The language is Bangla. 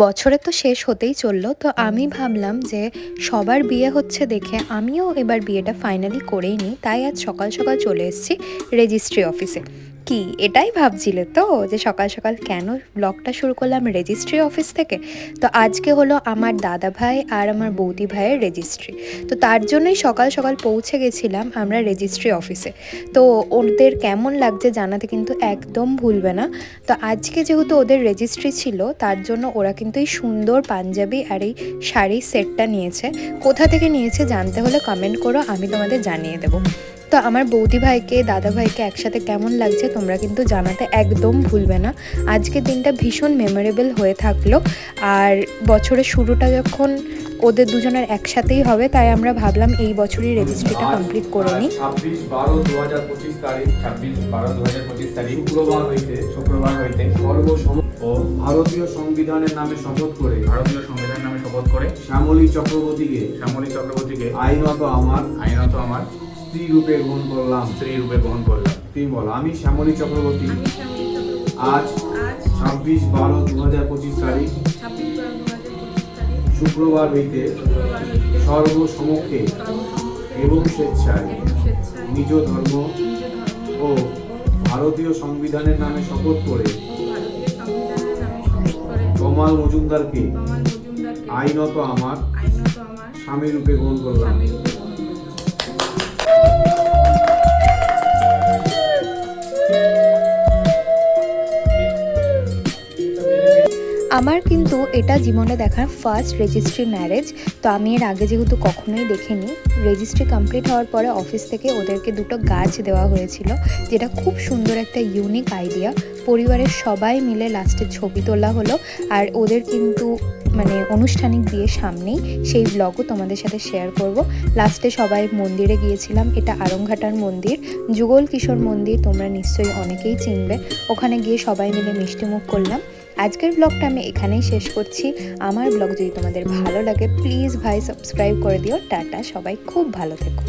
বছরে তো শেষ হতেই চললো, তো আমি ভাবলাম যে সবার বিয়ে হচ্ছে দেখে আমিও এবার বিয়েটা ফাইনালি করেই নিই। তাই আজ সকাল সকাল চলে এসেছি রেজিস্ট্রি অফিসে। কি এটাই ভাবছিলে তো যে সকাল সকাল কেন ব্লগটা শুরু করলাম রেজিস্ট্রি অফিস থেকে? তো আজকে হলো আমার দাদা ভাই আর আমার বৌদি ভাইয়ের রেজিস্ট্রি। তো তার জন্যই সকাল সকাল পৌঁছে গেছিলাম আমরা রেজিস্ট্রি অফিসে। তো ওদের কেমন লাগছে জানাতে কিন্তু একদম ভুলবে না। তো আজকে যেহেতু ওদের রেজিস্ট্রি ছিল, তার জন্য ওরা কিন্তু এই সুন্দর পাঞ্জাবি আর এই শাড়ির সেটটা নিয়েছে। কোথা থেকে নিয়েছে জানতে হলে কমেন্ট করো, আমি তোমাদের জানিয়ে দেবো। তো আমার বৌদি ভাইকে দাদা ভাইকে একসাথে কেমন লাগছে তোমরা কিন্তু জানাতে একদম ভুলবে না। আজকের দিনটা ভীষণ মেমোরেবল হয়ে থাকলো। আর বছরের শুরুটা যখন ওদের দুজনের একসাথেই হবে, তাই আমরা ভাবলাম এই বছরই রেজিস্ট্রিটা কমপ্লিট করে নিই। 26/12/2025 তারিখ 26/12/2025 তারিখ শুক্রবার হইতে ও ভারতীয় সংবিধানের নামে শপথ করে শ্যামলী চক্রবর্তীকে আইনত আমার স্ত্রী রূপে গ্রহণ করলাম। তুমি বলো। আমি শ্যামলী চক্রবর্তী আজ 26/12/2025 তারিখ শুক্রবার হইতে সর্বসমক্ষে এবং স্বেচ্ছায় নিজ ধর্ম ও ভারতীয় সংবিধানের নামে শপথ করে কমাল মজুমদারকে আইনত আমার স্বামী রূপে গ্রহণ করলাম। আমার কিন্তু এটা জীবনে দেখার ফার্স্ট রেজিস্ট্রি ম্যারেজ। তো আমি এর আগে যেহেতু কখনোই দেখিনি, রেজিস্ট্রি কমপ্লিট হওয়ার পরে অফিস থেকে ওদেরকে দুটো গাছ দেওয়া হয়েছিল, যেটা খুব সুন্দর একটা ইউনিক আইডিয়া। পরিবারের সবাই মিলে লাস্টে ছবি তোলা হলো। আর ওদের কিন্তু আনুষ্ঠানিক বিয়ের সামনেই, সেই ব্লগও তোমাদের সাথে শেয়ার করব। লাস্টে সবাই মন্দিরে গিয়েছিলাম। এটা আরংঘাটার মন্দির, যুগল কিশোর মন্দির, তোমরা নিশ্চয়ই অনেকেই চিনবে। ওখানে গিয়ে সবাই মিলে মিষ্টিমুখ করলাম। আজকের ব্লগটা আমি এখানেই শেষ করছি। আমার ব্লগ যদি তোমাদের ভালো লাগে প্লিজ ভাই সাবস্ক্রাইব করে দিও। টাটা, সবাই খুব ভালো থেকো।